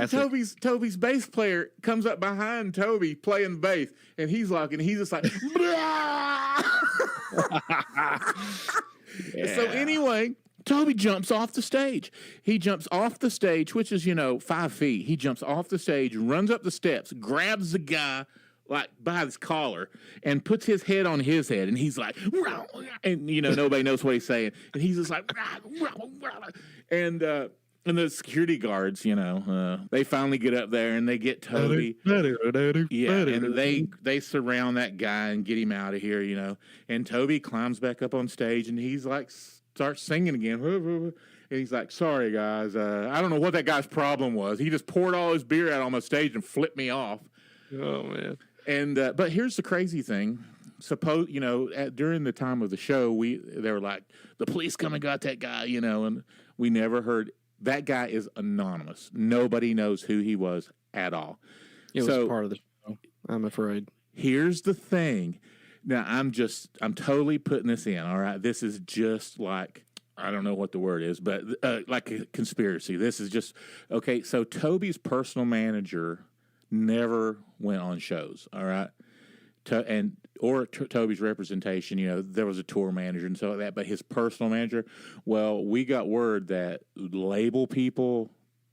B: Toby's bass player comes up behind Toby playing bass, and he's just like, So anyway, Toby jumps off the stage. He jumps off the stage, which is 5 feet. He jumps off the stage, runs up the steps, grabs the guy by his collar and puts his head on his head, and he's like, and nobody knows what he's saying, and he's just like, and the security guards, they finally get up there and they get Toby, and they surround that guy and get him out of here, and Toby climbs back up on stage and he's like starts singing again, and he's like, sorry guys, I don't know what that guy's problem was. He just poured all his beer out on my stage and flipped me off.
A: Oh man.
B: And but here's the crazy thing. Suppose during the time of the show, they were like, the police come and got that guy, and we never heard. That guy is anonymous. Nobody knows who he was at all.
A: It was part of the show, I'm afraid.
B: Here's the thing. Now I'm totally putting this in. All right, this is just like, I don't know what the word is, but like a conspiracy. This is just okay. So Toby's personal manager never went on shows, all right? Toby's representation, there was a tour manager and stuff like that, but his personal manager, well, we got word that label people,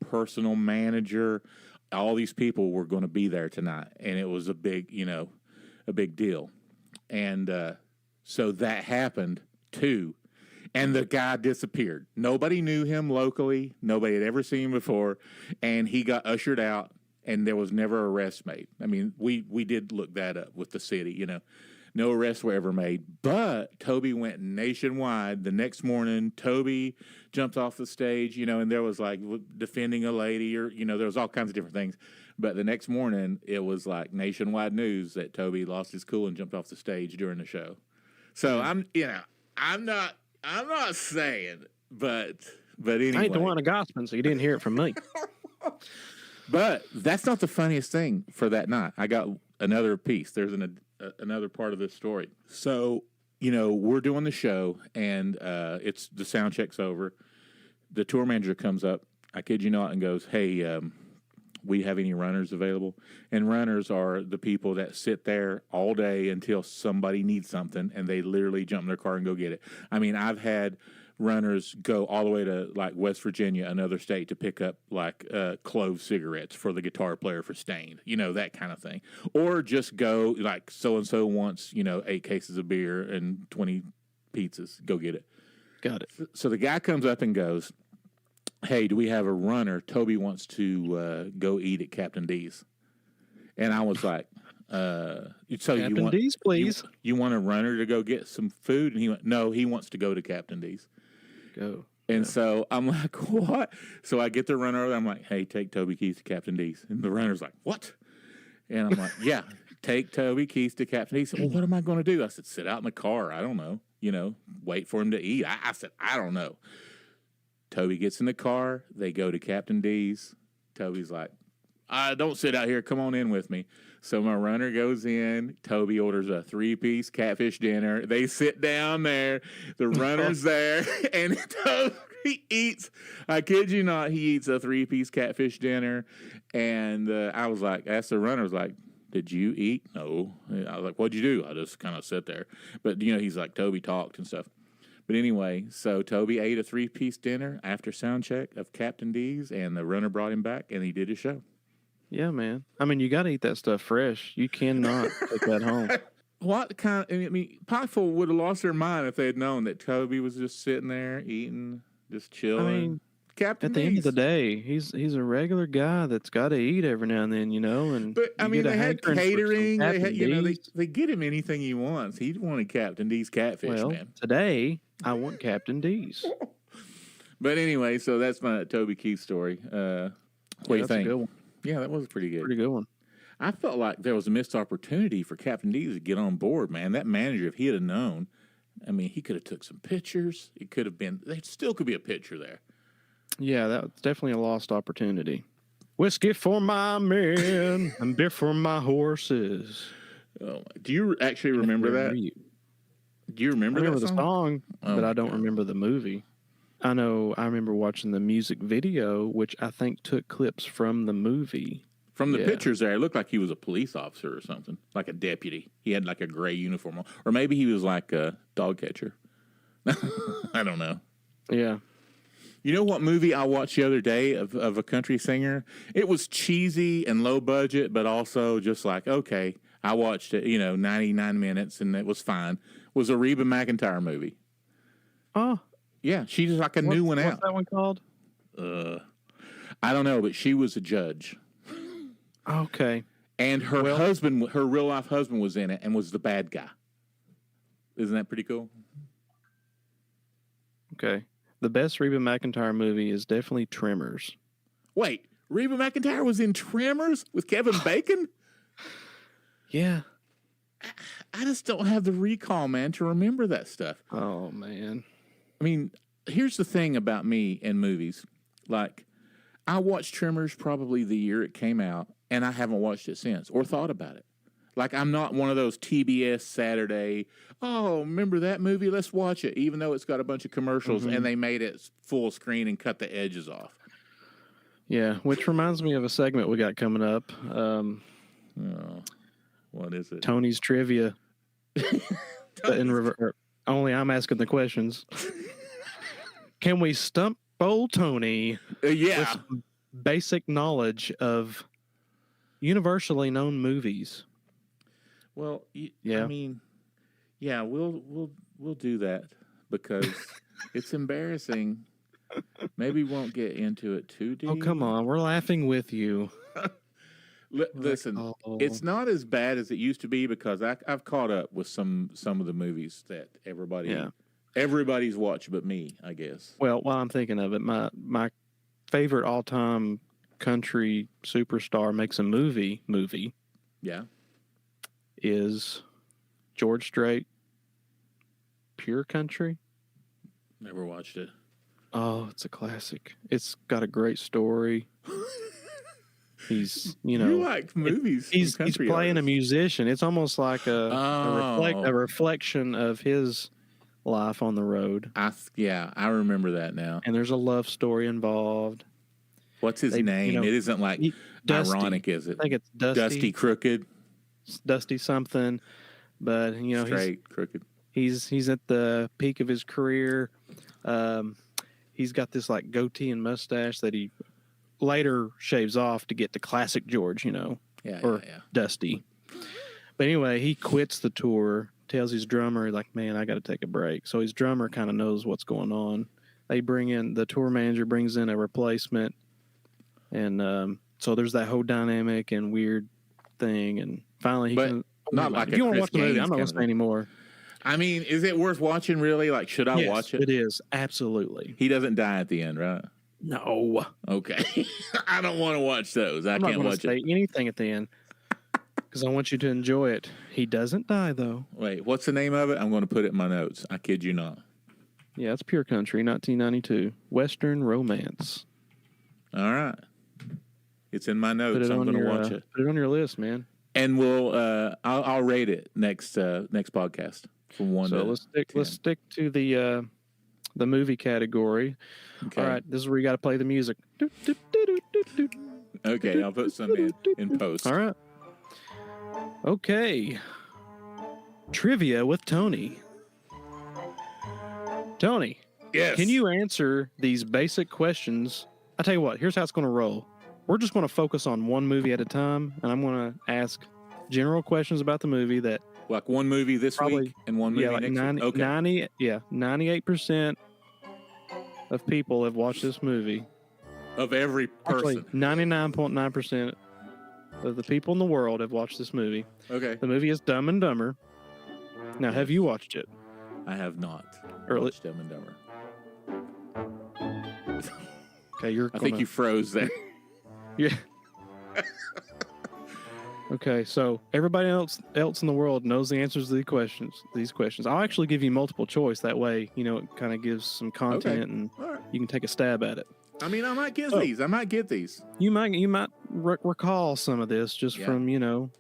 B: personal manager, all these people were going to be there tonight, and it was a big deal. And so that happened too, and the guy disappeared. Nobody knew him locally. Nobody had ever seen him before, and he got ushered out. And there was never arrests made. I mean, we did look that up with the city, No arrests were ever made. But Toby went nationwide. The next morning, Toby jumped off the stage, and there was like defending a lady or, there was all kinds of different things. But the next morning, it was like nationwide news that Toby lost his cool and jumped off the stage during the show. So I'm not saying, but anyway.
A: I ain't the one of gossiping, so you didn't hear it from me.
B: But that's not the funniest thing for that night. I got another piece. There's another part of this story. So we're doing the show, and it's the sound check's over. The tour manager comes up, I kid you not, and goes, "Hey, we have any runners available?" And runners are the people that sit there all day until somebody needs something, and they literally jump in their car and go get it. I mean, I've had runners go all the way to like West Virginia, another state, to pick up like clove cigarettes for the guitar player for Stain, that kind of thing. Or just go like so and so wants 8 cases of beer and 20 pizzas, go get it.
A: Got it.
B: So the guy comes up and goes, "Hey, do we have a runner? Toby wants to go eat at Captain D's." And I was like, so
A: Captain
B: you want
A: D's, please.
B: You want a runner to go get some food? And he went, "No, he wants to go to Captain D's."
A: Go.
B: And so I'm like, "What?" So I get the runner over. I'm like, "Hey, take Toby Keith to Captain D's." And the runner's like, "What?" And I'm like, "Yeah, take Toby Keith to Captain D's." He said, "Well, what am I going to do?" I said, "Sit out in the car. I don't know. Wait for him to eat." I said, "I don't know." Toby gets in the car. They go to Captain D's. Toby's like, "Don't sit out here. Come on in with me." So my runner goes in. Toby orders a 3-piece catfish dinner. They sit down there. The runner's there. And Toby eats, I kid you not, he eats a 3-piece catfish dinner. And I was like, asked the runner, I was like, "Did you eat?" "No." I was like, "What'd you do?" I just kind of sit there. But, he's like, Toby talked and stuff. But anyway, so Toby ate a 3-piece dinner after sound check of Captain D's, and the runner brought him back, and he did his show.
A: Yeah, man. I mean, you got to eat that stuff fresh. You cannot take that home.
B: What kind? Pikeville would have lost their mind if they had known that Toby was just sitting there eating, just chilling.
A: I mean,
B: Captain
A: at the
B: D's.
A: end of the day, he's a regular guy that's got to eat every now and then, And
B: but I mean, they had catering. They had, they get him anything he wants. He wanted Captain D's catfish, man.
A: Today I want Captain D's.
B: But anyway, so that's my Toby Keith story. What do you think?
A: A good one.
B: Yeah, that was pretty good.
A: Pretty good one.
B: I felt like there was a missed opportunity for Captain D's to get on board, man. That manager, if he had known, I mean, he could have took some pictures. It could have been, there still could be a picture there.
A: Yeah, that was definitely a lost opportunity. Whiskey for my men and beer for my horses.
B: Oh, do you actually remember that? Do you remember
A: the song, but I don't
B: God.
A: remember the movie. I remember watching the music video, which I think took clips from the movie.
B: From the pictures there, it looked like he was a police officer or something, like a deputy. He had like a gray uniform on. Or maybe he was like a dog catcher. I don't know.
A: Yeah.
B: You know what movie I watched the other day of a country singer? It was cheesy and low budget, but also just like, okay, I watched it, 99 minutes, and it was fine. It was a Reba McEntire movie.
A: Oh.
B: Yeah, she's like a new one out.
A: What's that one called?
B: I don't know, but she was a judge.
A: Okay.
B: And her husband, her real life husband, was in it and was the bad guy. Isn't that pretty cool?
A: Okay. The best Reba McEntire movie is definitely Tremors.
B: Wait, Reba McEntire was in Tremors with Kevin Bacon?
A: Yeah.
B: I just don't have the recall, man, to remember that stuff.
A: Oh, man.
B: I mean, here's the thing about me and movies. Like, I watched Tremors probably the year it came out, and I haven't watched it since or thought about it. Like, I'm not one of those TBS Saturday, "Oh, remember that movie? Let's watch it," even though it's got a bunch of commercials and they made it full screen and cut the edges off.
A: Yeah, which reminds me of a segment we got coming up.
B: What is it?
A: Tony's Trivia. Only I'm asking the questions. Can we stump old Tony
B: Yeah.
A: with some basic knowledge of universally known movies?
B: Well,
A: yeah.
B: I mean, yeah, we'll do that because it's embarrassing. Maybe we won't get into it too deep.
A: Oh, come on. We're laughing with you.
B: Listen, it's not as bad as it used to be because I've caught up with some of the movies that everybody's watched but me, I guess.
A: Well, while I'm thinking of it, my favorite all-time country superstar makes a movie.
B: Yeah.
A: Is George Strait, Pure Country.
B: Never watched it.
A: Oh, it's a classic. It's got a great story. He's,
B: You like movies.
A: he's
B: country
A: playing a
B: artists.
A: musician. It's almost like a
B: Oh.
A: reflection of his life on the road.
B: I remember that now.
A: And there's a love story involved.
B: What's his name? It isn't like
A: Dusty.
B: ironic, is it?
A: I think it's Dusty.
B: Dusty Crooked.
A: Dusty something, but
B: Straight crooked.
A: He's at the peak of his career. He's got this like goatee and mustache that he later shaves off to get the classic George, Dusty. But anyway, he quits the tour, tells his drummer, like, man, I got to take a break. So his drummer kind of knows what's going on. The tour manager brings in a replacement. And so there's that whole dynamic and weird thing. And finally,
B: if
A: you want to watch the movie, I'm not going to say anymore.
B: I mean, is it worth watching, really? Like, should I watch it?
A: It is. Absolutely.
B: He doesn't die at the end, right?
A: No.
B: Okay. I don't want to watch those. I can't watch
A: say anything at the end because I want you to enjoy it. He doesn't die, though.
B: Wait, what's the name of it? I'm going to put it in my notes. I kid you not.
A: Yeah, it's Pure Country, 1992. Western Romance.
B: All right. It's in my notes. I'm going to watch it.
A: Put it on your list, man.
B: And I'll rate it next podcast from 1 to 10.
A: Let's stick to the movie category.
B: Okay.
A: All right, this is where you got to play the music.
B: Okay, I'll put some in post.
A: All right. Okay. Trivia with Tony. Tony.
B: Yes.
A: Can you answer these basic questions? I tell you what, here's how it's going to roll. We're just going to focus on one movie at a time, and I'm going to ask general questions about the movie that...
B: Like one movie this week and one movie next week? Okay.
A: 98% of people have watched this movie.
B: Of every person.
A: Actually, 99.9% of the people in the world have watched this movie.
B: Okay.
A: The movie is Dumb and Dumber. Now, have you watched it?
B: I have not watched Dumb and Dumber.
A: Okay,
B: I think you froze there.
A: Yeah. Okay, so everybody else in the world knows the answers to these questions. I'll actually give you multiple choice. That way, it kind of gives some content and you can take a stab at it.
B: I mean, I might get these. I might get these.
A: You might recall some of this just from.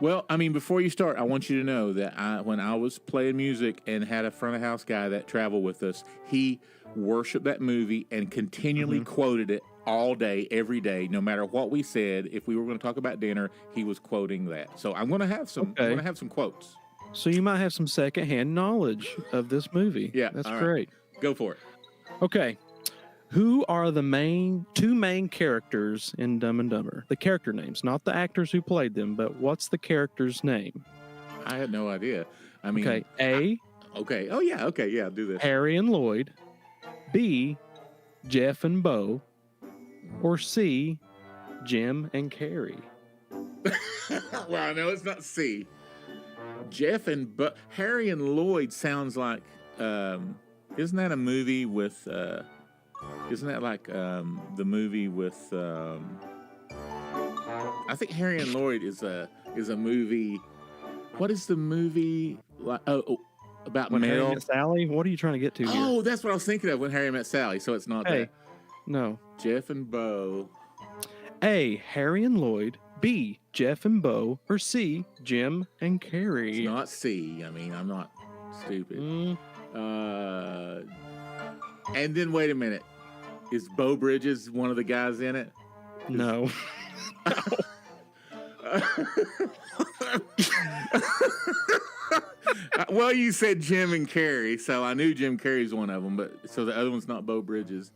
B: Well, I mean, before you start, I want you to know that when I was playing music and had a front of house guy that traveled with us, he worshiped that movie and continually quoted it all day, every day, no matter what we said. If we were going to talk about dinner, he was quoting that. So I'm going to have some. I'm going to have some quotes.
A: So you might have some secondhand knowledge of this movie.
B: Yeah,
A: that's great.
B: Go for it.
A: Okay. Who are the two main characters in Dumb and Dumber? The character names, not the actors who played them, but what's the character's name?
B: I had no idea. I mean,
A: okay. A.
B: Okay. Oh yeah. Okay. Yeah. Do this.
A: Harry and Lloyd. B. Jeff and Bo. Or C. Jim and Carrie.
B: Well, no, it's not C. Jeff and Bo. Harry and Lloyd sounds like. Isn't that a movie with? Isn't that like the movie with? I think Harry and Lloyd is a movie. What is the movie like? About
A: When
B: Mel?
A: Harry Met Sally. What are you trying to get to here?
B: Oh, that's what I was thinking of. When Harry Met Sally. So it's not that.
A: No.
B: Jeff and Bo.
A: A. Harry and Lloyd. B. Jeff and Bo. Or C. Jim and Carrie.
B: It's not C. I mean, I'm not stupid. And then wait a minute. Is Bo Bridges one of the guys in it?
A: No.
B: Well, you said Jim and Carrie, so I knew Jim Carrey's one of them, but so the other one's not Bo Bridges.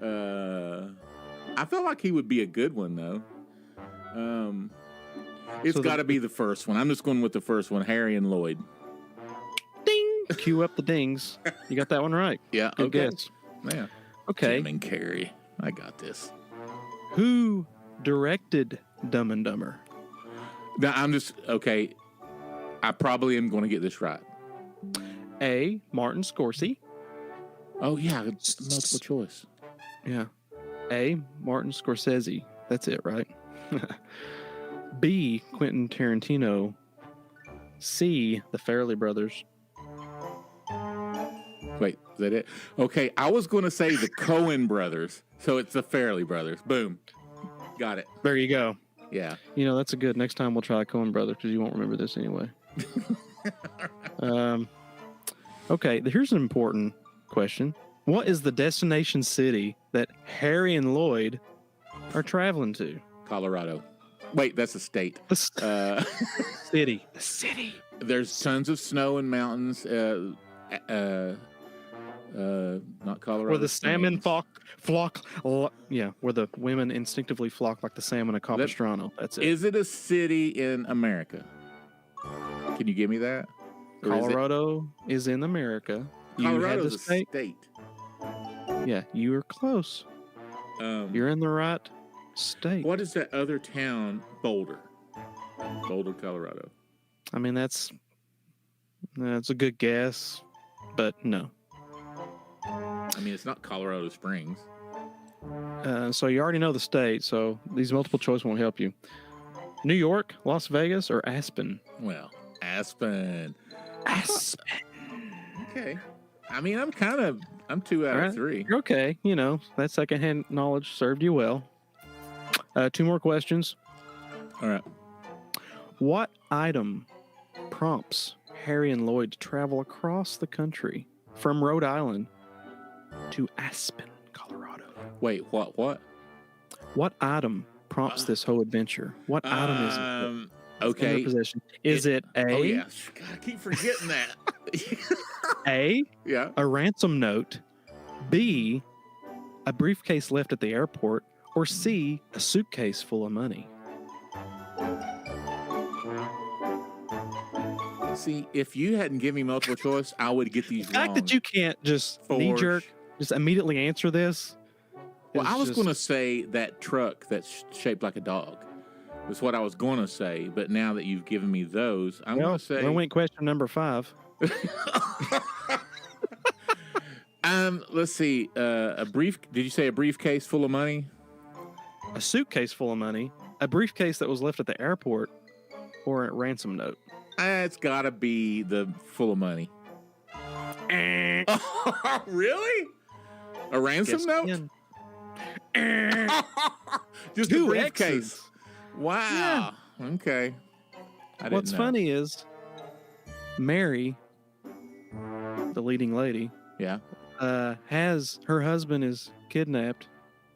B: I felt like he would be a good one, though. It's got to be the first one. I'm just going with the first one, Harry and Lloyd.
A: Ding! Cue up the dings. You got that one right.
B: Yeah,
A: Good guess.
B: Yeah.
A: Okay.
B: Jim and Carrey. I got this.
A: Who directed Dumb and Dumber?
B: Now, I'm just, okay, I probably am going to get this right.
A: A. Martin Scorsese.
B: Oh, yeah, it's multiple choice.
A: Yeah. A. Martin Scorsese. That's it, right? B. Quentin Tarantino. C. The Farrelly Brothers.
B: Wait, is that it? Okay, I was going to say the Coen brothers, so it's the Farrelly brothers. Boom. Got it.
A: There you go.
B: Yeah.
A: That's a good. Next time we'll try Coen Brothers because you won't remember this anyway. Okay, here's an important question. What is the destination city that Harry and Lloyd are traveling to?
B: Colorado. Wait, that's a state.
A: City. The city.
B: There's tons of snow and mountains. Not Colorado.
A: Where the salmon
B: Springs.
A: flock. Yeah, where the women instinctively flock like the salmon at Capistrano. That's it.
B: Is it a city in America? Can you give me that? Or
A: Colorado is in America.
B: Colorado's a state.
A: Yeah, you were close. You're in the right state.
B: What is that other town? Boulder, Colorado.
A: I mean, that's a good guess, but no.
B: I mean, it's not Colorado Springs.
A: So you already know the state, so these multiple choice won't help you. New York, Las Vegas, or Aspen?
B: Well, Aspen. Okay. I mean, I'm 2 out of 3.
A: You're okay. That secondhand knowledge served you well. 2 more questions.
B: All right.
A: What item prompts Harry and Lloyd to travel across the country from Rhode Island to Aspen, Colorado?
B: Wait, what?
A: What item prompts this whole adventure? What item is it?
B: Okay.
A: In their possession? Is it A?
B: Oh, yeah. God, I keep forgetting that.
A: A?
B: Yeah.
A: A ransom note. B? A briefcase left at the airport. Or C? A suitcase full of money.
B: See, if you hadn't given me multiple choice, I would get these
A: The fact
B: wrong.
A: that you can't just knee-jerk, just immediately answer this.
B: Well, I was going to say that truck that's shaped like a dog. That's what I was going to say. But now that you've given me those, I'm going to say...
A: Well, went question number 5.
B: Let's see. Did you say a briefcase full of money?
A: A suitcase full of money. A briefcase that was left at the airport. Or a ransom note.
B: It's got to be the full of money. Really? A ransom note? Just a briefcase.
A: X's.
B: Wow. Yeah. Okay.
A: What's funny is Mary, the leading lady, has her husband is kidnapped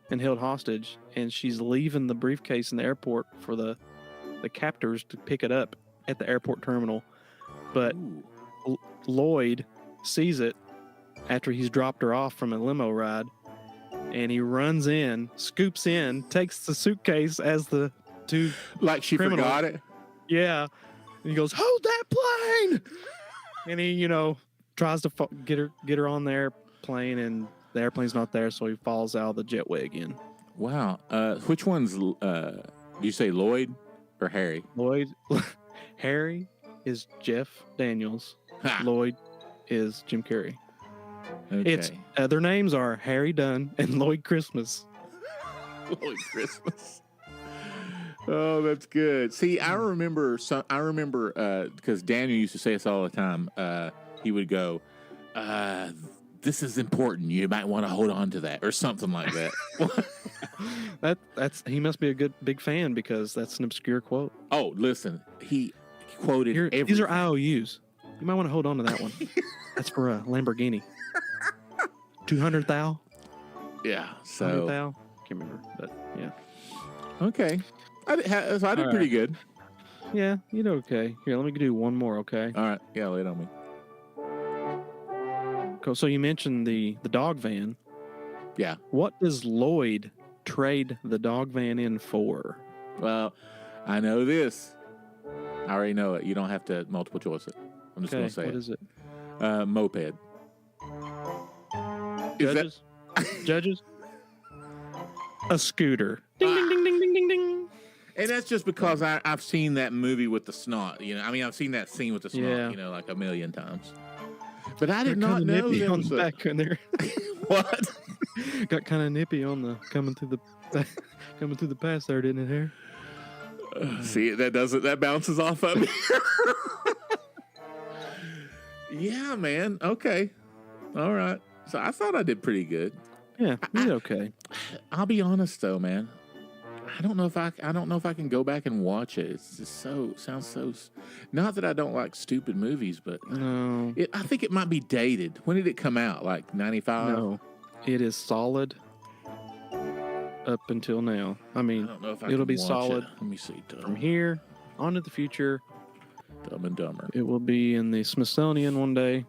A: and held hostage, and she's leaving the briefcase in the airport for the captors to pick it up at the airport terminal. But Lloyd sees it after he's dropped her off from a limo ride, and he runs in, scoops in, takes the suitcase as the two
B: like she
A: criminals.
B: Forgot it.
A: Yeah, and he goes, "Hold that plane!" And he, tries to get her on the airplane, and the airplane's not there, so he falls out of the jetway again.
B: Wow. Which one's? Do you say Lloyd or Harry?
A: Lloyd. Harry is Jeff Daniels.
B: Ha.
A: Lloyd is Jim Carrey.
B: Okay.
A: It's their names are Harry Dunn and Lloyd Christmas.
B: Lloyd Christmas. Oh, that's good. See, I remember because Daniel used to say this all the time. He would go, "This is important. You might want to hold on to that," or something like that.
A: That's he must be a big fan because that's an obscure quote.
B: Oh, listen, he quoted everything.
A: These are IOUs. You might want to hold on to that one. That's for a Lamborghini. 200 thou.
B: Yeah. So
A: 100 thou. Can't remember, but yeah.
B: Okay. I did pretty good.
A: Yeah, you did okay. Here, let me do one more, okay?
B: All right. Yeah, lay it on me.
A: Cool. So you mentioned the dog van.
B: Yeah.
A: What does Lloyd trade the dog van in for?
B: Well, I know this. I already know it. You don't have to multiple choice it. I'm just going to say
A: what is it?
B: Moped.
A: Judges? Judges? A scooter. Ding, ding, ding, ding, ding, ding, ding.
B: And that's just because I've seen that movie with the snot. I've seen that scene with the snot,
A: Yeah.
B: like a million times. But I did not know
A: nippy
B: there
A: on
B: was
A: the back in there.
B: What?
A: Got kind of nippy on the coming through the pass there, didn't it, Harry?
B: See, that bounces off of me. Yeah, man. Okay. All right. So I thought I did pretty good.
A: Yeah, you did okay.
B: I'll be honest though, man. I don't know if I can go back and watch it. It's just sounds so. Not that I don't like stupid movies, but
A: No,
B: I think it might be dated. When did it come out? Like 95?
A: no, it is solid up until now. I
B: I
A: mean,
B: don't know if I
A: it'll
B: can
A: be
B: watch
A: solid
B: it. Let me see.
A: from here on to the future.
B: Dumb and Dumber.
A: It will be in the Smithsonian one day.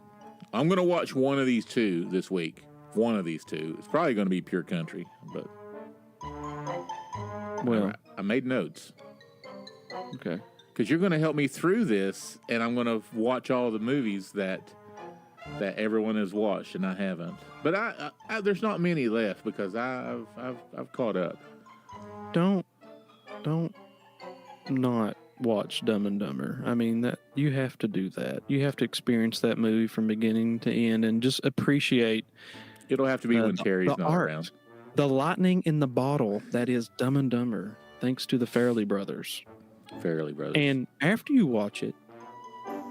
B: I'm gonna watch one of these two this week. One of these two. It's probably gonna be Pure Country, but
A: Well,
B: I made notes
A: okay.
B: because you're gonna help me through this, and I'm gonna watch all the movies that everyone has watched and I haven't. But I there's not many left because I've caught up.
A: Don't not watch Dumb and Dumber. I mean, that you have to do that. You have to experience that movie from beginning to end and just appreciate
B: It'll have to be when Terry's
A: the
B: not
A: art,
B: around.
A: the lightning in the bottle that is Dumb and Dumber, thanks to the Farrelly brothers.
B: Fairly Brothers.
A: And after you watch it,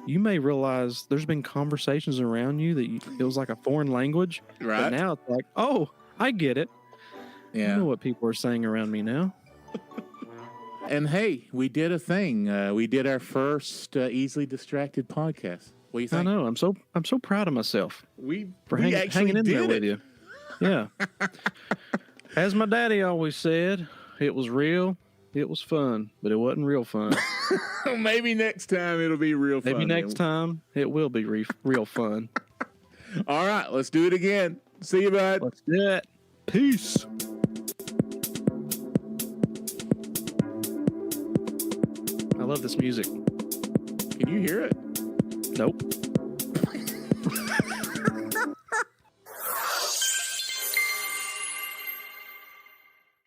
A: you may realize there's been conversations around you that it was like a foreign language.
B: Right.
A: But now it's like, oh, I get it.
B: Yeah.
A: I know what people are saying around me now.
B: And hey, we did a thing. We did our first Easily Distracted podcast. What do you think?
A: I know. I'm so proud of myself
B: We
A: for
B: we
A: hanging
B: actually
A: in there
B: did
A: with
B: it.
A: you. Yeah. As my daddy always said, it was real, it was fun, but it wasn't real fun.
B: Maybe next time it'll be real fun.
A: Maybe next time it will be real fun.
B: All right, let's do it again. See you, bud.
A: Let's do it. Peace. I love this music.
B: Can you hear it?
A: Nope.